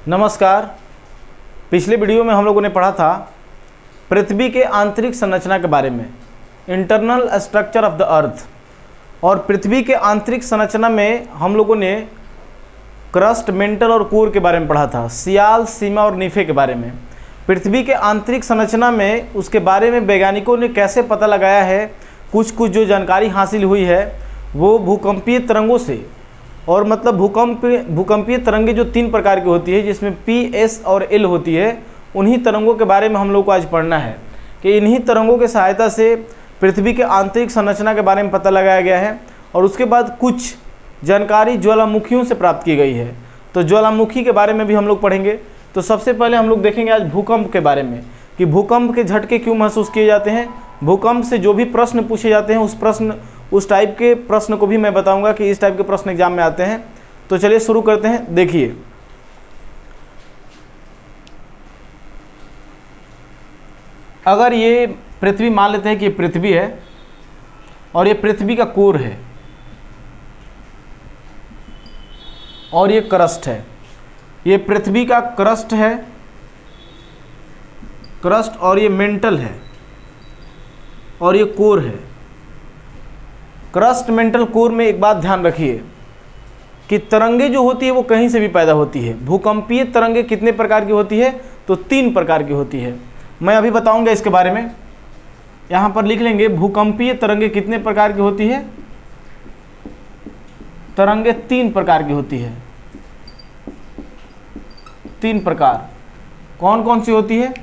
नमस्कार। पिछले वीडियो में हम लोगों ने पढ़ा था पृथ्वी के आंतरिक संरचना के बारे में, internal structure of the earth. और पृथ्वी के आंतरिक संरचना में हम लोगों ने क्रस्ट, मेंटल और कोर के बारे में पढ़ा था, सियाल, सीमा और नीफे के बारे में। पृथ्वी के आंतरिक संरचना में उसके बारे में वैज्ञानिकों ने कैसे पता लगाया है, कुछ जो जानकारी हासिल हुई है वो भूकंपीय तरंगों से। और मतलब भूकंपीय तरंगें जो 3 प्रकार की होती है, जिसमें P, S और L होती है, उन्हीं तरंगों के बारे में हम लोग को आज पढ़ना है कि इन्हीं तरंगों की सहायता से पृथ्वी के आंतरिक संरचना के बारे में पता लगाया गया है। और उसके बाद कुछ जानकारी ज्वालामुखियों से प्राप्त की गई है, तो ज्वालामुखी के बारे में भी हम लोग पढ़ेंगे। तो सबसे पहले हम लोग देखेंगे आज भूकंप के बारे में कि भूकंप के झटके क्यों महसूस किए जाते हैं। भूकंप से जो भी प्रश्न पूछे जाते हैं उस टाइप के प्रश्न को भी मैं बताऊंगा कि इस टाइप के प्रश्न एग्जाम में आते हैं। तो चलिए शुरू करते हैं। देखिए, अगर ये पृथ्वी मान लेते हैं कि ये पृथ्वी है और ये पृथ्वी का कोर है और ये क्रस्ट है, ये पृथ्वी का क्रस्ट है, क्रस्ट, और ये मेंटल है और ये कोर है। क्रस्ट, मेंटल, कोर में एक बात ध्यान रखिए कि तरंगे जो होती है वो कहीं से भी पैदा होती है। भूकंपीय तरंगे कितने प्रकार की होती है? तो 3 प्रकार की होती है। मैं अभी बताऊंगा इसके बारे में। यहां पर लिख लेंगे भूकंपीय तरंगे कितने प्रकार की होती है। तरंगे 3 प्रकार की होती है। 3 प्रकार कौन कौन सी होती है?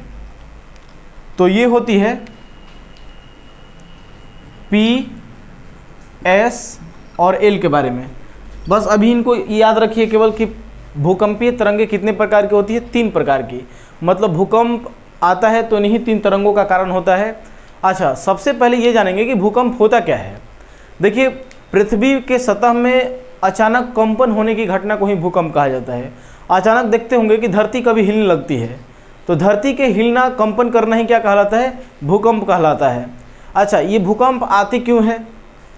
तो ये होती है P, S और L के बारे में। बस अभी इनको याद रखिए केवल कि भूकंपीय तरंगे कितने प्रकार की होती है? 3 प्रकार की। मतलब भूकंप आता है तो इन्हीं 3 तरंगों का कारण होता है। अच्छा, सबसे पहले ये जानेंगे कि भूकंप होता क्या है। देखिए, पृथ्वी के सतह में अचानक कंपन होने की घटना को ही भूकंप कहा जाता है। अचानक देखते होंगे कि धरती कभी हिलने लगती है, तो धरती के हिलना, कंपन करना ही क्या कहलाता है? भूकंप कहलाता है। अच्छा, ये भूकंप आते क्यों है?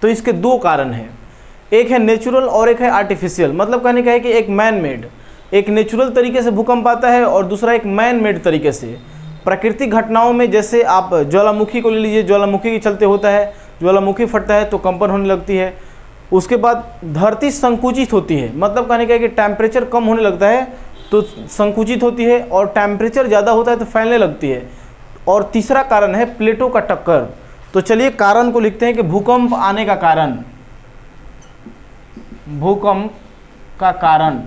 तो इसके 2 कारण हैं, एक है नेचुरल और एक है आर्टिफिशियल। मतलब कहने का है कि एक मैन मेड, एक नेचुरल तरीके से भूकंप आता है और दूसरा एक मैन मेड तरीके से। प्राकृतिक घटनाओं में जैसे आप ज्वालामुखी को ले लीजिए, ज्वालामुखी के चलते होता है, ज्वालामुखी फटता है तो कंपन होने लगती है। उसके बाद धरती संकुचित होती है, मतलब कहने का है कि टेम्परेचर कम होने लगता है तो संकुचित होती है, और टेम्परेचर ज़्यादा होता है तो फैलने लगती है। और तीसरा कारण है प्लेटों का टक्कर। तो चलिए कारण को लिखते हैं कि भूकंप आने का कारण, भूकंप का कारण,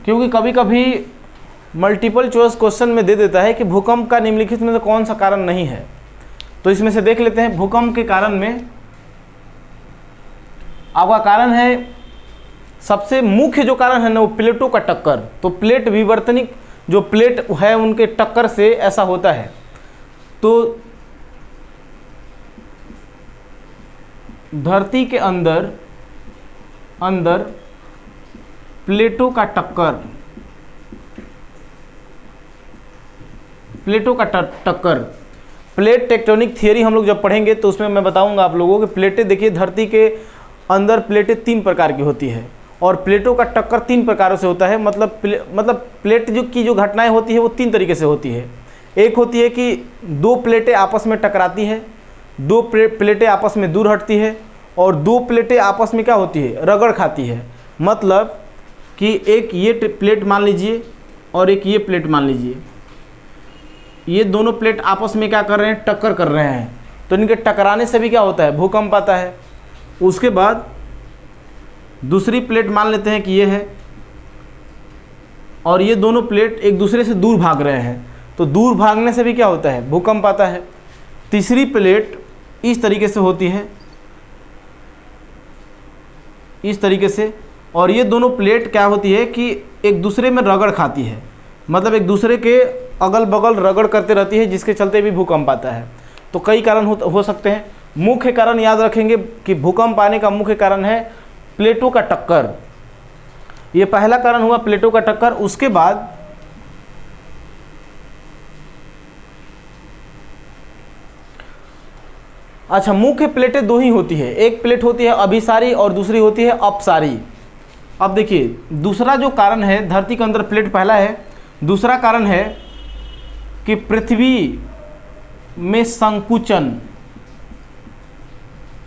क्योंकि कभी कभी मल्टीपल चॉइस क्वेश्चन में दे देता है कि भूकंप का निम्नलिखित में तो कौन सा कारण नहीं है। तो इसमें से देख लेते हैं। भूकंप के कारण में आपका कारण है, सबसे मुख्य जो कारण है ना वो प्लेटों का टक्कर। तो प्लेट विवर्तनिक जो प्लेट है उनके टक्कर से ऐसा होता है। तो धरती के अंदर प्लेटों का टक्कर, प्लेटों का टक्कर, प्लेट टेक्टोनिक थियरी हम लोग जब पढ़ेंगे तो उसमें मैं बताऊंगा आप लोगों कि प्लेटें, देखिए धरती के अंदर प्लेटें 3 प्रकार की होती है और प्लेटों का टक्कर 3 प्रकारों से होता है। मतलब प्लेट जो घटनाएं होती है वो 3 तरीके से होती है। एक होती है कि 2 प्लेटें आपस में टकराती है, 2 प्लेटें आपस में दूर हटती है, और 2 प्लेटें आपस में क्या होती है? रगड़ खाती है। मतलब कि एक ये प्लेट मान लीजिए और एक ये प्लेट मान लीजिए, ये दोनों प्लेट आपस में क्या कर रहे हैं? टक्कर कर रहे हैं। तो इनके टकराने से भी क्या होता है? भूकंप आता है। उसके बाद दूसरी प्लेट मान लेते हैं कि ये है और ये दोनों प्लेट एक दूसरे से दूर भाग रहे हैं, तो दूर भागने से भी क्या होता है? भूकंप आता है। तीसरी प्लेट इस तरीके से होती है, इस तरीके से, और ये दोनों प्लेट क्या होती है कि एक दूसरे में रगड़ खाती है, मतलब एक दूसरे के अगल बगल रगड़ करते रहती है, जिसके चलते भी भूकंप आता है। तो कई कारण हो सकते हैं। मुख्य कारण याद रखेंगे कि भूकंप आने का मुख्य कारण है प्लेटों का टक्कर। ये पहला कारण हुआ प्लेटों का टक्कर। उसके बाद अच्छा, मुख्य प्लेटें 2 ही होती है, एक प्लेट होती है अभिसारी और दूसरी होती है अपसारी। अब देखिए दूसरा जो कारण है धरती के अंदर प्लेट, पहला है, दूसरा कारण है कि पृथ्वी में संकुचन।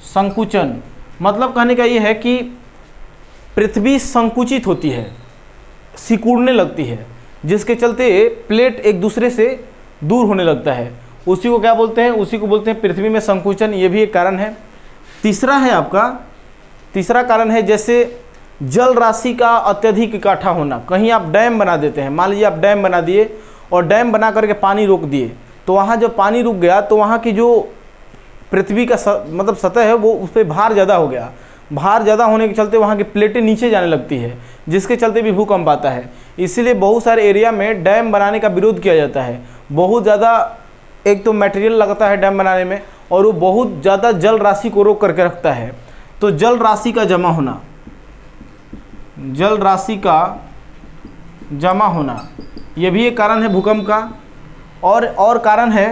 संकुचन मतलब कहने का ये है कि पृथ्वी संकुचित होती है, सिकुड़ने लगती है, जिसके चलते प्लेट एक दूसरे से दूर होने लगता है। उसी को क्या बोलते हैं? उसी को बोलते हैं पृथ्वी में संकुचन। ये भी एक कारण है। तीसरा है आपका, तीसरा कारण है जैसे जल राशि का अत्यधिक इकट्ठा होना। कहीं आप डैम बना देते हैं, मान लीजिए आप डैम बना दिए और डैम बना करके पानी रोक दिए, तो वहाँ जब पानी रुक गया तो वहाँ की जो पृथ्वी का मतलब सतह है वो उस पर भार ज़्यादा हो गया। भार ज़्यादा होने के चलते वहाँ की प्लेटें नीचे जाने लगती है, जिसके चलते भी भूकंप आता है। इसीलिए बहुत सारे एरिया में डैम बनाने का विरोध किया जाता है। बहुत ज़्यादा एक तो मटेरियल लगता है डैम बनाने में, और वो बहुत ज़्यादा जल राशि को रोक करके रखता है। तो जल राशि का जमा होना, जल राशि का जमा होना, ये भी एक कारण है भूकंप का। और कारण है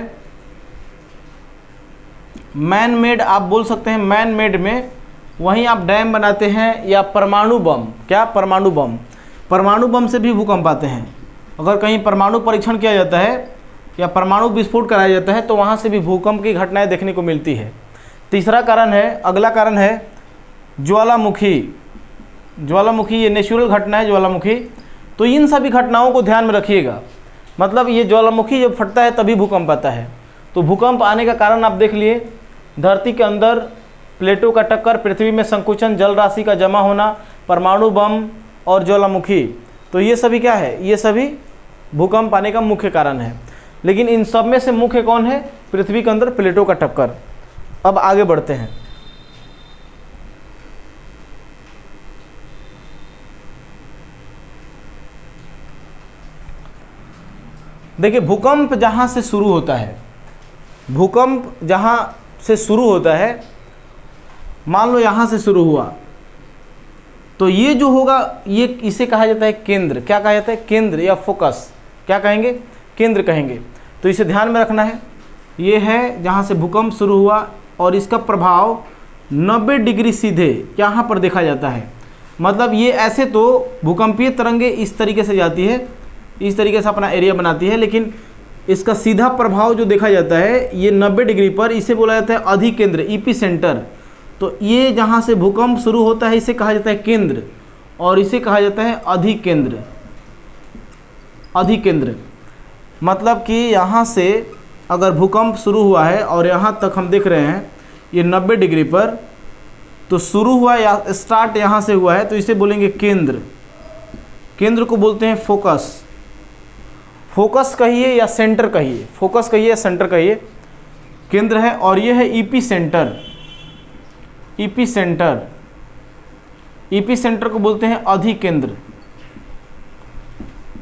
मैन मेड, आप बोल सकते हैं मैन मेड में, वहीं आप डैम बनाते हैं या परमाणु बम। क्या? परमाणु बम। परमाणु बम से भी भूकंप आते हैं। अगर कहीं परमाणु परीक्षण किया जाता है या परमाणु विस्फोट कराया जाता है तो वहाँ से भी भूकंप की घटनाएं देखने को मिलती है। तीसरा कारण है, अगला कारण है ज्वालामुखी। ज्वालामुखी ये नेचुरल घटना है, ज्वालामुखी। तो इन सभी घटनाओं को ध्यान में रखिएगा। मतलब ये ज्वालामुखी जब फटता है तभी भूकंप आता है। तो भूकंप आने का कारण आप देख लिए, धरती के अंदर प्लेटों का टक्कर, पृथ्वी में संकुचन, जल राशि का जमा होना, परमाणु बम और ज्वालामुखी। तो ये सभी क्या है? ये सभी भूकंप आने का मुख्य कारण है। लेकिन इन सब में से मुख्य कौन है? पृथ्वी के अंदर प्लेटों का टक्कर। अब आगे बढ़ते हैं। देखिए भूकंप जहाँ से शुरू होता है, भूकंप जहाँ से शुरू होता है, मान लो यहाँ से शुरू हुआ, तो ये जो होगा ये इसे कहा जाता है केंद्र। क्या कहा जाता है? केंद्र या फोकस। क्या कहेंगे? केंद्र कहेंगे। तो इसे ध्यान में रखना है। ये है जहाँ से भूकंप शुरू हुआ और इसका प्रभाव 90 डिग्री सीधे यहाँ पर देखा जाता है। मतलब ये ऐसे तो भूकंपीय तरंगे इस तरीके से जाती है, इस तरीके से अपना एरिया बनाती है, लेकिन इसका सीधा प्रभाव जो देखा जाता है ये 90 डिग्री पर, इसे बोला जाता है अधिकेंद्र, ईपी सेंटर। तो ये जहाँ से भूकंप शुरू होता है इसे कहा जाता है केंद्र, और इसे कहा जाता है अधिकेंद्र। अधिकेंद्र मतलब कि यहाँ से अगर भूकंप शुरू हुआ है और यहाँ तक हम देख रहे हैं ये 90 डिग्री पर, तो शुरू हुआ या स्टार्ट यहाँ से हुआ है, तो इसे बोलेंगे केंद्र। केंद्र को बोलते हैं फोकस। फोकस कहिए या सेंटर कहिए, फोकस कहिए या सेंटर कहिए, केंद्र है। और ये है EP centre. EP centre, EP centre को बोलते हैं अधिकेंद्र।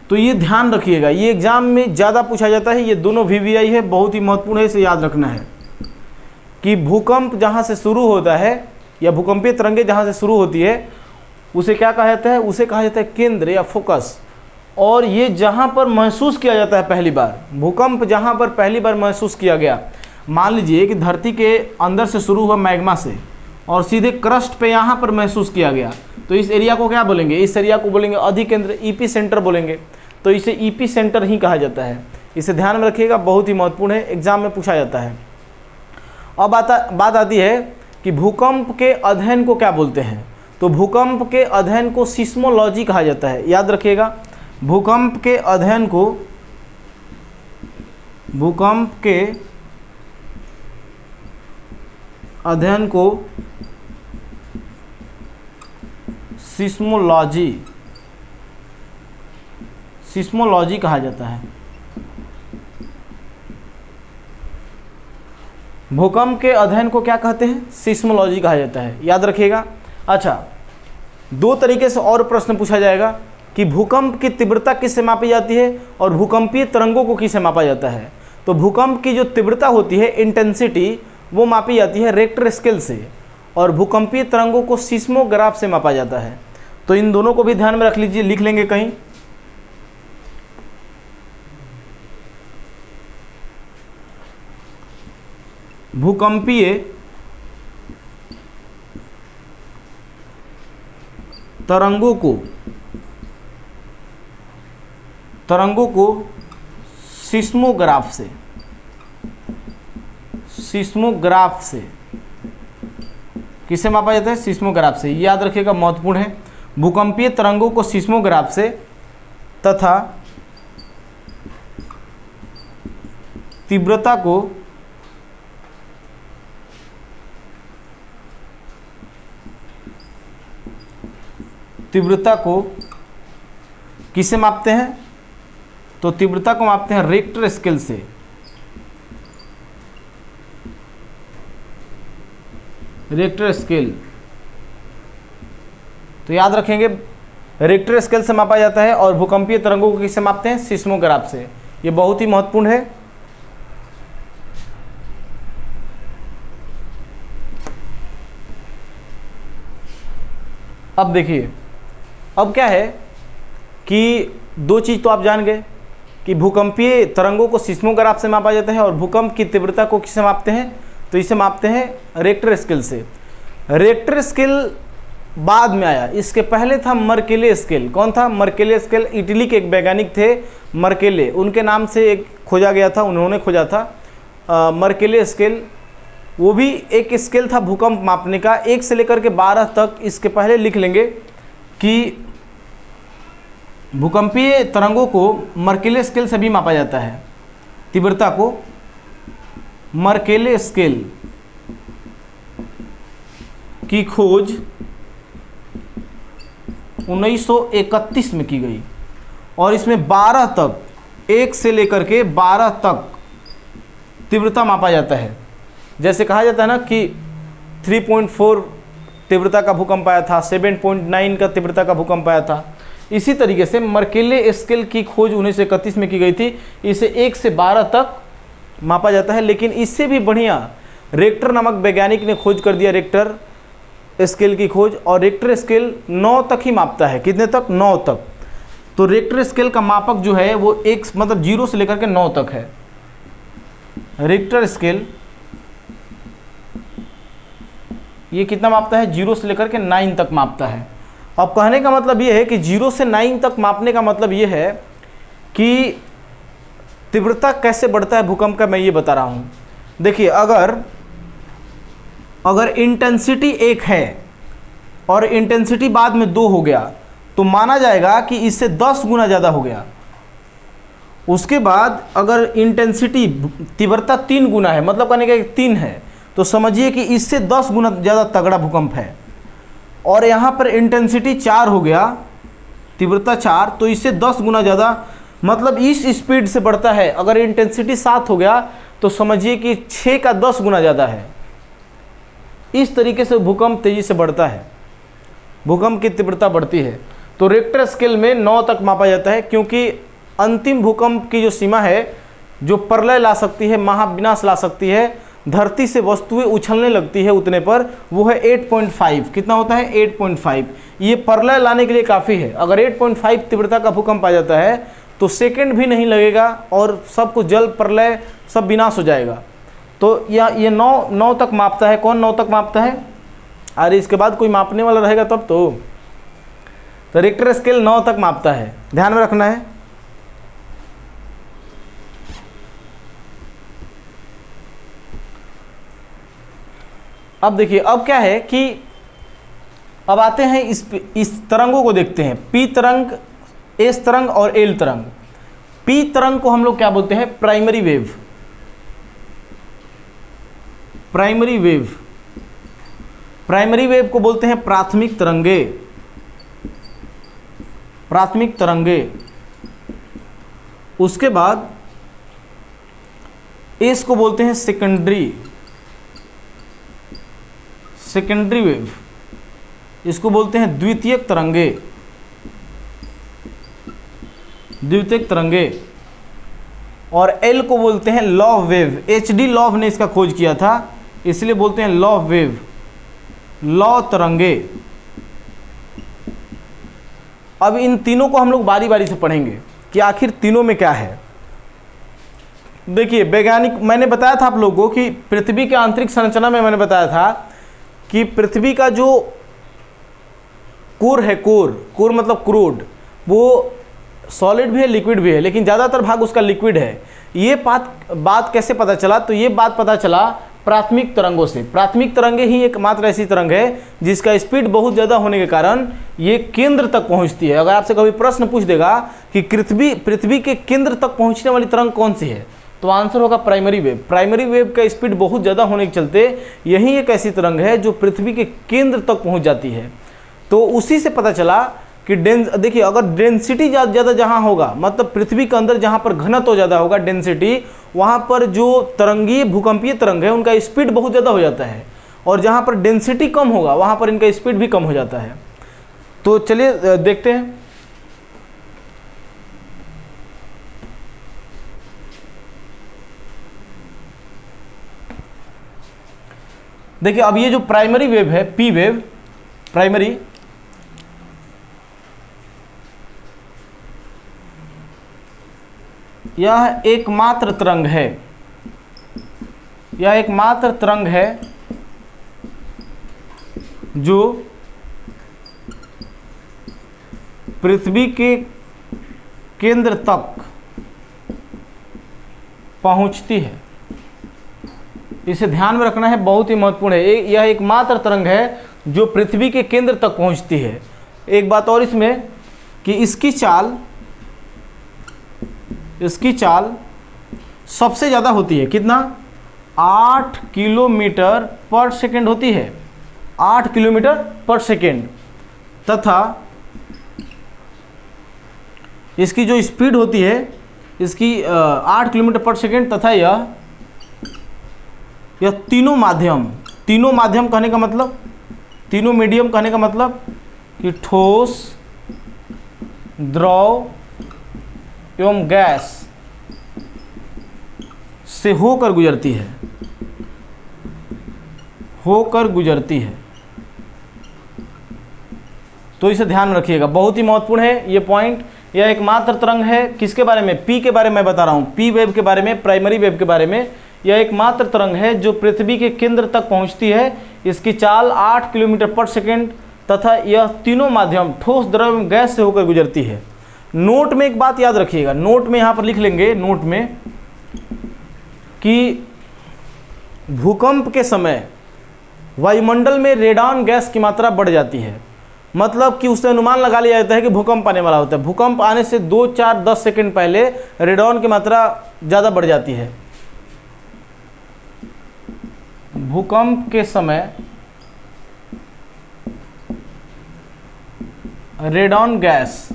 तो ये ध्यान रखिएगा, ये एग्जाम में ज़्यादा पूछा जाता है। ये दोनों वीवीआई है, बहुत ही महत्वपूर्ण है, इसे याद रखना है कि भूकंप जहाँ से शुरू होता है या भूकंपीय तरंगे जहाँ से शुरू होती है उसे क्या कहा जाता है? उसे कहा जाता है केंद्र या फोकस। और ये जहाँ पर महसूस किया जाता है पहली बार, भूकंप जहाँ पर पहली बार महसूस किया गया, मान लीजिए कि धरती के अंदर से शुरू हुआ मैग्मा से और सीधे क्रस्ट पे यहाँ पर महसूस किया गया, तो इस एरिया को क्या बोलेंगे? इस एरिया को बोलेंगे अधिकेंद्र, ईपी सेंटर बोलेंगे। तो इसे ईपी सेंटर ही कहा जाता है। इसे ध्यान में रखिएगा, बहुत ही महत्वपूर्ण है, एग्जाम में पूछा जाता है। अब बात आती है कि भूकंप के अध्ययन को क्या बोलते हैं? तो भूकंप के अध्ययन को सिस्मोलॉजी कहा जाता है। याद रखिएगा, भूकंप के अध्ययन को, भूकंप के अध्ययन को सिस्मोलॉजी, सिस्मोलॉजी कहा जाता है। भूकंप के अध्ययन को क्या कहते हैं? सिस्मोलॉजी कहा जाता है। याद रखिएगा। अच्छा, दो तरीके से और प्रश्न पूछा जाएगा कि भूकंप की तीव्रता किससे मापी जाती है और भूकंपीय तरंगों को किससे मापा जाता है। तो भूकंप की जो तीव्रता होती है, इंटेंसिटी, वो मापी जाती है रेक्टर स्केल से, और भूकंपीय तरंगों को सिस्मोग्राफ से मापा जाता है। तो इन दोनों को भी ध्यान में रख लीजिए, लिख लेंगे कहीं। भूकंपीय तरंगों को सिस्मोग्राफ से किससे मापा जाता है? सिस्मोग्राफ से। याद रखिएगा, महत्वपूर्ण है। भूकंपीय तरंगों को सिस्मोग्राफ से तथा तीव्रता को किससे मापते हैं? तो तीव्रता को मापते हैं रिक्टर स्केल से। रिक्टर स्केल, तो याद रखेंगे रिक्टर स्केल से मापा जाता है। और भूकंपीय तरंगों को किससे मापते हैं? सिस्मोग्राफ से। ये बहुत ही महत्वपूर्ण है। अब देखिए, अब क्या है कि दो चीज़ तो आप जान गए कि भूकंपीय तरंगों को सिस्मोग्राफ से मापा जाता है और भूकंप की तीव्रता को किससे मापते हैं? तो इसे मापते हैं रिक्टर स्केल से। रिक्टर स्केल बाद में आया, इसके पहले था मर्केले स्केल। कौन था? मर्केले स्केल। इटली के एक वैज्ञानिक थे मर्केले, उनके नाम से एक खोजा गया था, उन्होंने खोजा था मर्केले स्केल। वो भी एक स्केल था भूकंप मापने का, 1 से लेकर के 12 तक। इसके पहले लिख लेंगे कि भूकंपीय तरंगों को मर्केले स्केल से भी मापा जाता है। तीव्रता को मर्केले स्केल की खोज 1931 में की गई और इसमें 12 तक, 1 से लेकर के 12 तक तीव्रता मापा जाता है। जैसे कहा जाता है ना कि 3.4 तीव्रता का भूकंप आया था, 7.9 का तीव्रता का भूकंप आया था। इसी तरीके से मर्केले स्केल की खोज 1931 में की गई थी। इसे 1 से 12 तक मापा जाता है। लेकिन इससे भी बढ़िया रिक्टर नामक वैज्ञानिक ने खोज कर दिया रिक्टर स्केल की खोज, और रिक्टर स्केल 9 तक ही मापता है। कितने तक? 9 तक। तो रिक्टर स्केल का मापक जो है वो 1 मतलब 0 से लेकर के 9 तक है। रिक्टर स्केल ये कितना मापता है? 0 से लेकर के 9 तक मापता है। अब कहने का मतलब ये है कि 0 से 9 तक मापने का मतलब ये है कि तीव्रता कैसे बढ़ता है भूकंप का, मैं ये बता रहा हूँ। देखिए, अगर इंटेंसिटी 1 है और इंटेंसिटी बाद में 2 हो गया तो माना जाएगा कि इससे 10 गुना ज़्यादा हो गया। उसके बाद अगर इंटेंसिटी तीव्रता 3 गुना है, मतलब कहने का 3 है, तो समझिए कि इससे 10 गुना ज़्यादा तगड़ा भूकंप है। और यहाँ पर इंटेंसिटी 4 हो गया, तीव्रता 4, तो इससे 10 गुना ज़्यादा, मतलब इस स्पीड से बढ़ता है। अगर इंटेंसिटी 7 हो गया तो समझिए कि 6 का 10 गुना ज़्यादा है। इस तरीके से भूकंप तेज़ी से बढ़ता है, भूकंप की तीव्रता बढ़ती है। तो रिक्टर स्केल में 9 तक मापा जाता है, क्योंकि अंतिम भूकंप की जो सीमा है, जो प्रलय ला सकती है, महाविनाश ला सकती है, धरती से वस्तुएं उछलने लगती है उतने पर, वो है 8.5। कितना होता है? 8.5। ये प्रलय लाने के लिए काफ़ी है। अगर 8.5 तीव्रता का भूकंप आ जाता है तो सेकंड भी नहीं लगेगा और सब कुछ जल प्रलय सब विनाश हो जाएगा। तो ये 9 तक मापता है। कौन 9 तक मापता है? अरे इसके बाद कोई मापने वाला रहेगा तब तो रिक्टर स्केल 9 तक मापता है, ध्यान में रखना है। अब देखिए, अब क्या है कि अब आते हैं इस तरंगों को देखते हैं। पी तरंग, एस तरंग और एल तरंग। पी तरंग को हम लोग क्या बोलते हैं? Primary wave. Primary wave, primary wave को बोलते हैं प्राथमिक तरंगे। प्राथमिक तरंगे। उसके बाद एस को बोलते हैं सेकेंडरी, सेकेंडरी वेव। इसको बोलते हैं द्वितीयक तरंगे, द्वितीयक तरंगे। और एल को बोलते हैं लॉव वेव। एचडी लॉव ने इसका खोज किया था, इसलिए बोलते हैं लॉव वेव, लॉ तरंगे। अब इन तीनों को हम लोग बारी बारी से पढ़ेंगे कि आखिर तीनों में क्या है। देखिए, वैज्ञानिक, मैंने बताया था आप लोगों को कि पृथ्वी के आंतरिक संरचना में मैंने बताया था कि पृथ्वी का जो कोर है, कोर मतलब क्रूड, वो सॉलिड भी है लिक्विड भी है, लेकिन ज़्यादातर भाग उसका लिक्विड है। ये बात कैसे पता चला? तो ये बात पता चला प्राथमिक तरंगों से। प्राथमिक तरंगें ही एकमात्र ऐसी तरंग है जिसका स्पीड बहुत ज़्यादा होने के कारण ये केंद्र तक पहुंचती है। अगर आपसे कभी प्रश्न पूछ देगा कि पृथ्वी के केंद्र तक पहुंचने वाली तरंग कौन सी है, तो आंसर होगा प्राइमरी वेव। प्राइमरी वेव का स्पीड बहुत ज़्यादा होने के चलते यही एक ऐसी तरंग है जो पृथ्वी के केंद्र तक पहुँच जाती है। तो उसी से पता चला कि देखिए, अगर डेंसिटी ज़्यादा जहाँ होगा, मतलब पृथ्वी के अंदर जहाँ पर घनत्व ज़्यादा होगा, डेंसिटी, वहाँ पर जो तरंगीय भूकंपीय तरंग है उनका स्पीड बहुत ज़्यादा हो जाता है, और जहाँ पर डेंसिटी कम होगा वहाँ पर इनका स्पीड भी कम हो जाता है। तो चलिए देखते हैं। देखिए, अब ये जो प्राइमरी वेव है, पी वेव, प्राइमरी, यह एकमात्र तरंग है, यह एकमात्र तरंग है जो पृथ्वी के केंद्र तक पहुंचती है। इसे ध्यान में रखना है, बहुत ही महत्वपूर्ण है। यह एकमात्र तरंग है जो पृथ्वी के केंद्र तक पहुंचती है। एक बात और इसमें कि इसकी चाल सबसे ज़्यादा होती है, कितना? 8 किलोमीटर पर सेकेंड होती है, 8 किलोमीटर पर सेकेंड, तथा इसकी जो स्पीड होती है इसकी 8 किलोमीटर पर सेकेंड, तथा यह तीनों माध्यम कहने का मतलब, तीनों मीडियम कहने का मतलब कि ठोस, द्रव एवं गैस से होकर गुजरती है, तो इसे ध्यान में रखिएगा, बहुत ही महत्वपूर्ण है ये पॉइंट। यह एकमात्र तरंग है, किसके बारे में? पी के बारे में बता रहा हूं, पी वेव के बारे में, प्राइमरी वेव के बारे में। यह एकमात्र तरंग है जो पृथ्वी के केंद्र तक पहुंचती है। इसकी चाल 8 किलोमीटर पर सेकेंड, तथा यह तीनों माध्यम ठोस, द्रव एवं गैस से होकर गुजरती है। नोट में एक बात याद रखिएगा, नोट में यहाँ पर लिख लेंगे, नोट में, कि भूकंप के समय वायुमंडल में रेडॉन गैस की मात्रा बढ़ जाती है। मतलब कि उससे अनुमान लगा लिया जाता है कि भूकंप आने वाला होता है। भूकंप आने से 2, 4, 10 सेकंड पहले रेडॉन की मात्रा ज़्यादा बढ़ जाती है। भूकंप के समय रेडॉन गैस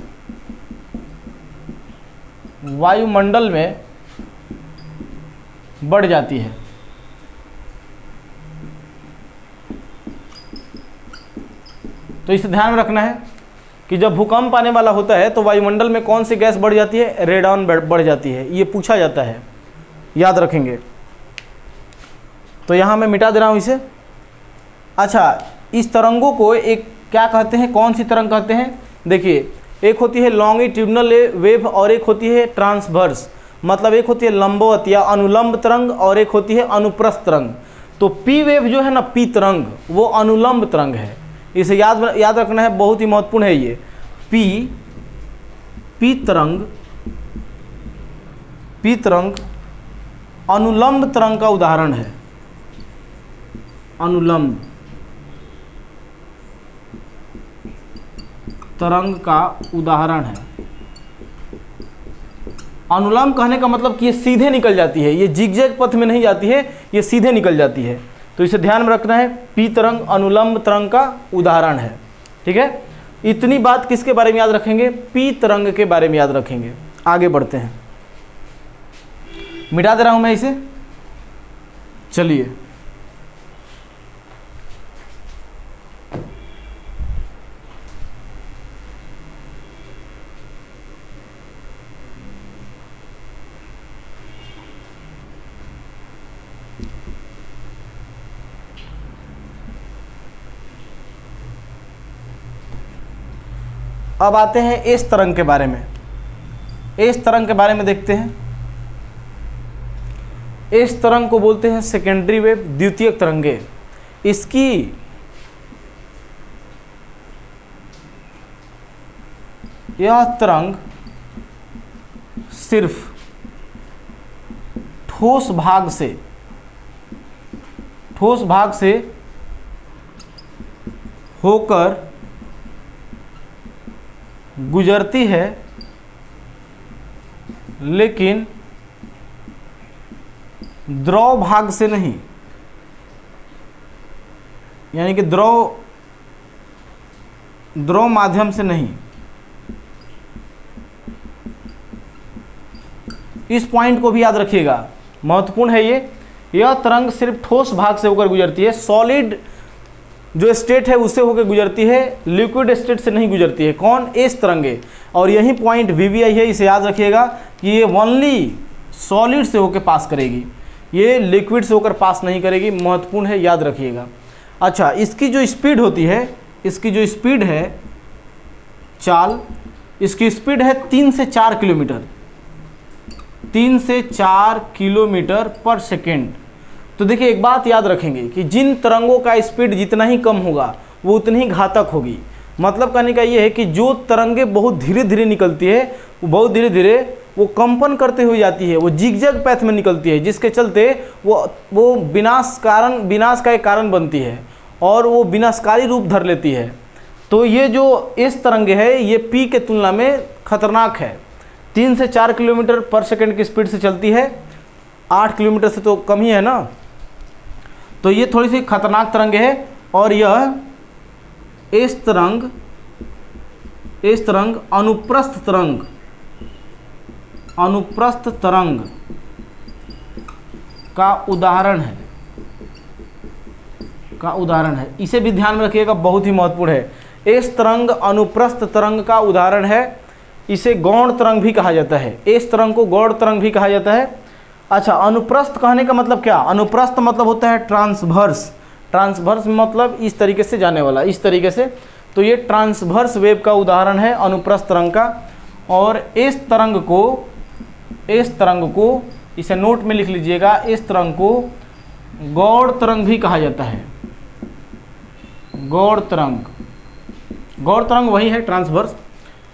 वायुमंडल में बढ़ जाती है। तो इसे ध्यान में रखना है कि जब भूकंप आने वाला होता है तो वायुमंडल में कौन सी गैस बढ़ जाती है? रेडॉन बढ़ जाती है। ये पूछा जाता है, याद रखेंगे। तो यहाँ मैं मिटा दे रहा हूँ इसे। अच्छा, इस तरंगों को एक क्या कहते हैं, कौन सी तरंग कहते हैं? देखिए, एक होती है लॉन्गिट्यूडनल वेव और एक होती है ट्रांसवर्स, मतलब एक होती है लंबवत या अनुलंब तरंग और एक होती है अनुप्रस्थ तरंग। तो पी वेव जो है ना, पी तरंग, वो अनुलंब तरंग है। इसे याद रखना है, बहुत ही महत्वपूर्ण है ये। पी तरंग अनुलंब तरंग का उदाहरण है। अनुलंब तरंग का उदाहरण है। अनुलंब कहने का मतलब कि ये सीधे निकल जाती है, ये जिगजैग पथ में नहीं जाती है, ये सीधे निकल जाती है। तो इसे ध्यान में रखना है, पी तरंग अनुलंब तरंग का उदाहरण है। ठीक है, इतनी बात किसके बारे में याद रखेंगे? पी तरंग के बारे में याद रखेंगे। आगे बढ़ते हैं, मिटा दे रहा हूं मैं इसे। चलिए, अब आते हैं एस तरंग के बारे में। एस तरंग के बारे में देखते हैं। एस तरंग को बोलते हैं सेकेंडरी वेव, द्वितीयक तरंगे। यह तरंग सिर्फ ठोस भाग से होकर गुजरती है, लेकिन द्रव भाग से नहीं, यानी कि द्रव माध्यम से नहीं। इस पॉइंट को भी याद रखिएगा, महत्वपूर्ण है ये। यह तरंग सिर्फ ठोस भाग से होकर गुजरती है, सॉलिड जो स्टेट है उससे होकर गुजरती है, लिक्विड स्टेट से नहीं गुजरती है। कौन? इस तरंगे। और यही पॉइंट VBI है, इसे याद रखिएगा कि ये ओनली सॉलिड से होकर पास करेगी, ये लिक्विड से होकर पास नहीं करेगी। महत्वपूर्ण है, याद रखिएगा। अच्छा, इसकी जो स्पीड होती है, इसकी जो स्पीड है चाल, इसकी स्पीड है 3 से 4 किलोमीटर, 3 से 4 किलोमीटर पर सेकेंड। तो देखिए, एक बात याद रखेंगे कि जिन तरंगों का स्पीड जितना ही कम होगा वो उतनी ही घातक होगी। मतलब कहने का ये है कि जो तरंगे बहुत धीरे धीरे निकलती है, वो बहुत धीरे धीरे वो कंपन करते हुए जाती है, वो जिगजैग पैथ में निकलती है, जिसके चलते वो विनाश का एक कारण बनती है और वो विनाशकारी रूप धर लेती है। तो ये जो इस तरंगे है ये P के तुलना में खतरनाक है। 3 से 4 किलोमीटर पर सेकंड की स्पीड से चलती है, 8 किलोमीटर से तो कम ही है ना। तो ये थोड़ी सी खतरनाक तरंग है। और यह इस तरंग अनुप्रस्थ तरंग का उदाहरण है। इसे भी ध्यान में रखिएगा, बहुत ही महत्वपूर्ण है। इस तरंग अनुप्रस्थ तरंग का उदाहरण है। इसे गौण तरंग भी कहा जाता है, इस तरंग को गौण तरंग भी कहा जाता है। अच्छा, अनुप्रस्थ कहने का मतलब क्या? अनुप्रस्थ मतलब होता है ट्रांसवर्स। ट्रांसवर्स मतलब इस तरीके से जाने वाला, इस तरीके से। तो ये ट्रांसवर्स वेव का उदाहरण है अनुप्रस्थ तरंग का। और इस तरंग को इसे नोट में लिख लीजिएगा, इस तरंग को गौण तरंग भी कहा जाता है। गौण तरंग वही है ट्रांसवर्स।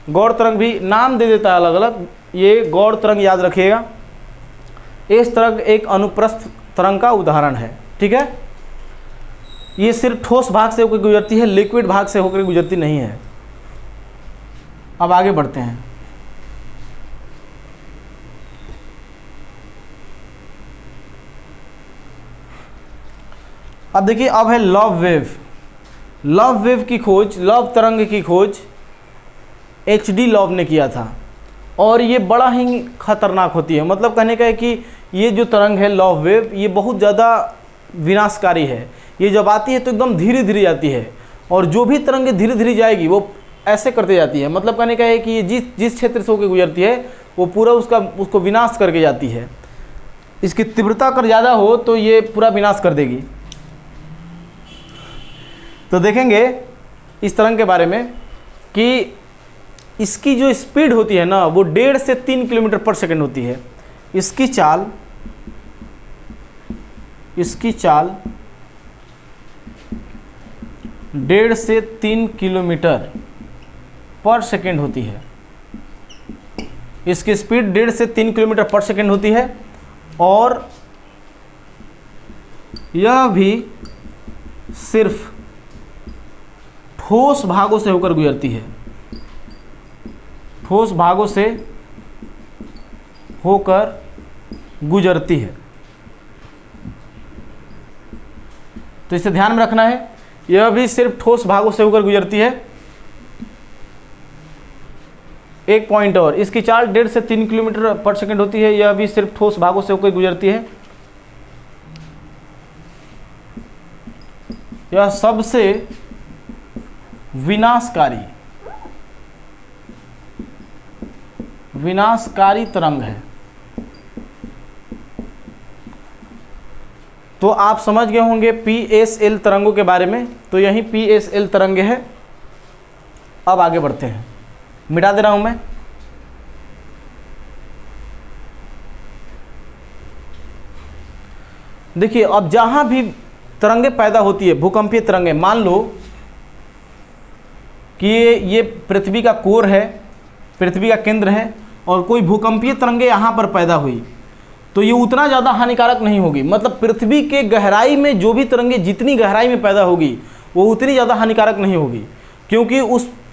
गौण तरंग भी नाम दे देता है अलग अलग, ये गौण तरंग याद रखिएगा। इस तरंग एक अनुप्रस्थ तरंग का उदाहरण है, ठीक है। ये सिर्फ ठोस भाग से होकर गुजरती है, लिक्विड भाग से होकर गुजरती नहीं है। अब आगे बढ़ते हैं। अब देखिए, अब है लव वेव। लव वेव की खोज, लव तरंग की खोज HD लव ने किया था और ये बड़ा ही खतरनाक होती है। मतलब कहने का है कि ये जो तरंग है लव वेव, ये बहुत ज़्यादा विनाशकारी है। ये जब आती है तो एकदम धीरे धीरे जाती है, और जो भी तरंगे धीरे धीरे जाएगी वो ऐसे करते जाती है। मतलब कहने का है कि ये जिस क्षेत्र से होकर गुजरती है वो पूरा उसको विनाश करके जाती है। इसकी तीव्रता अगर ज़्यादा हो तो ये पूरा विनाश कर देगी। तो देखेंगे इस तरंग के बारे में कि इसकी जो स्पीड होती है ना, वो 1.5 से 3 किलोमीटर पर सेकंड होती है। इसकी चाल 1.5 से 3 किलोमीटर पर सेकंड होती है। इसकी स्पीड 1.5 से 3 किलोमीटर पर सेकंड होती है। और यह भी सिर्फ ठोस भागों से होकर गुजरती है, ठोस भागों से होकर गुजरती है। तो इसे ध्यान में रखना है, यह भी सिर्फ ठोस भागों से होकर गुजरती है। एक पॉइंट और, इसकी चाल 1.5 से 3 किलोमीटर पर सेकंड होती है। यह भी सिर्फ ठोस भागों से होकर गुजरती है। यह सबसे विनाशकारी तरंग है। तो आप समझ गए होंगे PSL तरंगों के बारे में। तो यही PSL तरंगे है। अब आगे बढ़ते हैं, मिटा दे रहा हूं मैं। देखिए, अब जहां भी तरंगे पैदा होती है, भूकंपीय तरंगे, मान लो कि ये पृथ्वी का कोर है पृथ्वी का केंद्र है और कोई भूकंपीय तरंगे यहाँ पर पैदा हुई तो ये उतना ज़्यादा हानिकारक नहीं होगी। मतलब पृथ्वी के गहराई में जो भी तरंगे जितनी गहराई में पैदा होगी वो उतनी ज़्यादा हानिकारक नहीं होगी, क्योंकि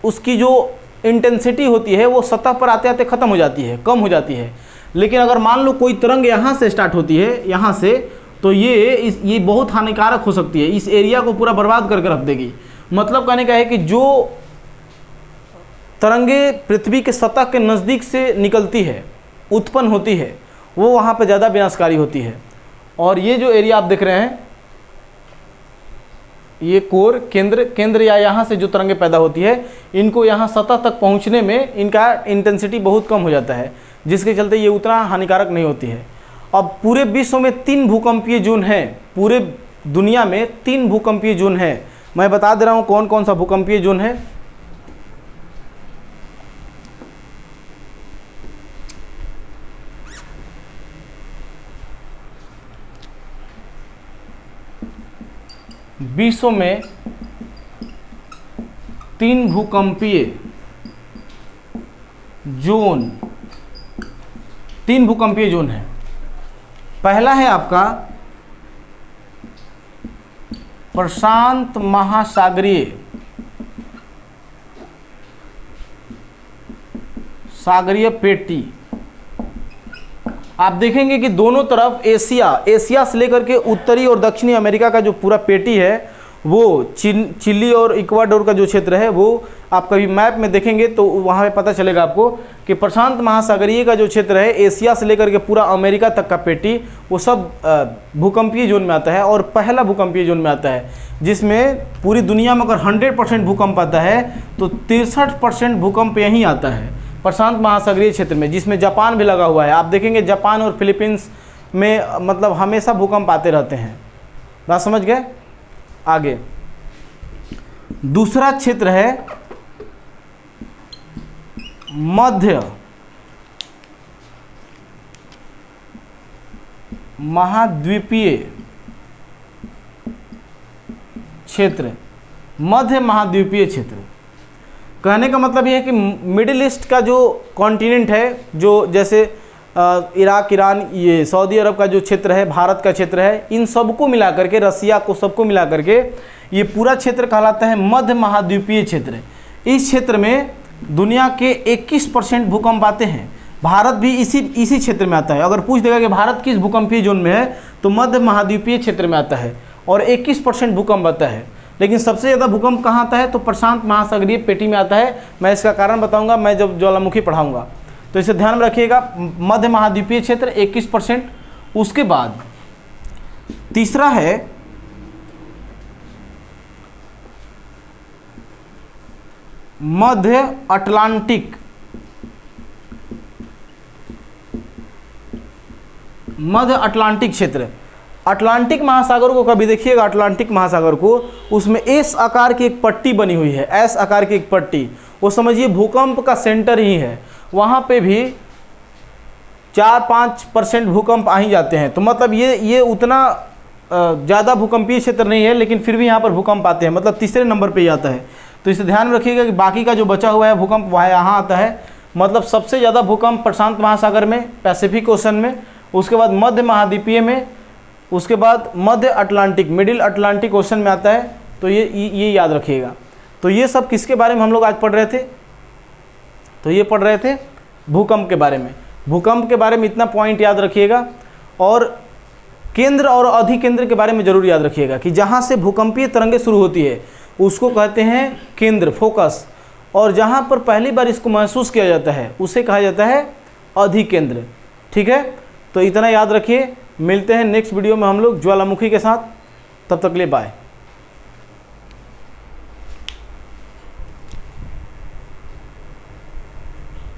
उसकी जो इंटेंसिटी होती है वो सतह पर आते आते ख़त्म हो जाती है, कम हो जाती है। लेकिन अगर मान लो कोई तरंग यहाँ से स्टार्ट होती है, यहाँ से, तो ये बहुत हानिकारक हो सकती है, इस एरिया को पूरा बर्बाद करके रख देगी। मतलब कहने का है कि जो तरंगे पृथ्वी के सतह के नज़दीक से निकलती है, उत्पन्न होती है, वो वहाँ पर ज़्यादा विनाशकारी होती है। और ये जो एरिया आप देख रहे हैं, ये कोर केंद्र या यहाँ से जो तरंगे पैदा होती है, इनको यहाँ सतह तक पहुँचने में इनका इंटेंसिटी बहुत कम हो जाता है, जिसके चलते ये उतना हानिकारक नहीं होती है। अब पूरे विश्व में 3 भूकंपीय जोन हैं, पूरे दुनिया में 3 भूकंपीय जोन हैं। मैं बता दे रहा हूँ कौन कौन सा भूकंपीय जोन है। विश्व में 3 भूकंपीय जोन, 3 भूकंपीय जोन है। पहला है आपका प्रशांत महासागरीय पेटी। आप देखेंगे कि दोनों तरफ एशिया से लेकर के उत्तरी और दक्षिणी अमेरिका का जो पूरा पेटी है, वो चिली और इक्वाडोर का जो क्षेत्र है, वो आप कभी मैप में देखेंगे तो वहाँ पे पता चलेगा आपको कि प्रशांत महासागरीय का जो क्षेत्र है, एशिया से लेकर के पूरा अमेरिका तक का पेटी, वो सब भूकंपीय जोन में आता है। और पहला भूकंपीय जोन में आता है, जिसमें पूरी दुनिया में अगर 100% भूकंप आता है तो 63% भूकंप यहीं आता है, प्रशांत महासागरीय क्षेत्र में, जिसमें जापान भी लगा हुआ है। आप देखेंगे जापान और फिलीपींस में मतलब हमेशा भूकंप आते रहते हैं। बात समझ गए? आगे दूसरा क्षेत्र है मध्य महाद्वीपीय क्षेत्र। मध्य महाद्वीपीय क्षेत्र कहने का मतलब यह है कि मिडिल ईस्ट का जो कॉन्टिनेंट है, जो जैसे इराक, ईरान, ये सऊदी अरब का जो क्षेत्र है, भारत का क्षेत्र है, इन सबको मिला करके, रसिया को सबको मिला करके ये पूरा क्षेत्र कहलाता है मध्य महाद्वीपीय क्षेत्र। इस क्षेत्र में दुनिया के 21% भूकंप आते हैं। भारत भी इसी क्षेत्र में आता है। अगर पूछ देगा कि भारत किस भूकंपीय जोन में है, तो मध्य महाद्वीपीय क्षेत्र में आता है और 21% भूकंप आता है। लेकिन सबसे ज़्यादा भूकंप कहाँ आता है? तो प्रशांत महासागरीय पेटी में आता है। मैं इसका कारण बताऊंगा मैं जब ज्वालामुखी पढ़ाऊंगा, तो इसे ध्यान में रखिएगा। मध्य महाद्वीपीय क्षेत्र 21%। उसके बाद तीसरा है मध्य अटलांटिक क्षेत्र। अटलांटिक महासागर को कभी देखिएगा, अटलांटिक महासागर को, उसमें एस आकार की एक पट्टी बनी हुई है, एस आकार की एक पट्टी, वो समझिए भूकंप का सेंटर ही है। वहाँ पे भी 4-5% भूकंप आ ही जाते हैं। तो मतलब ये उतना ज़्यादा भूकंपीय क्षेत्र नहीं है, लेकिन फिर भी यहाँ पर भूकंप आते हैं, मतलब तीसरे नंबर पे ही आता है। तो इसे ध्यान में रखिएगा कि बाकी का जो बचा हुआ है भूकंप वह यहाँ आता है। मतलब सबसे ज़्यादा भूकंप प्रशांत महासागर में, पैसिफिक ओशन में, उसके बाद मध्य महाद्वीपीय में, उसके बाद मध्य अटलांटिक, मिडिल अटलांटिक ओशन में आता है। तो ये याद रखिएगा। तो ये सब किसके बारे में हम लोग आज पढ़ रहे थे? तो ये पढ़ रहे थे भूकंप के बारे में। भूकंप के बारे में इतना पॉइंट याद रखिएगा। और केंद्र और अधिकेंद्र के बारे में जरूर याद रखिएगा कि जहाँ से भूकंपीय तरंगे शुरू होती है उसको कहते हैं केंद्र, फोकस, और जहाँ पर पहली बार इसको महसूस किया जाता है उसे कहा जाता है अधिकेंद्र। ठीक है, तो इतना याद रखिए। मिलते हैं नेक्स्ट वीडियो में हम लोग ज्वालामुखी के साथ। तब तक के लिए बाय।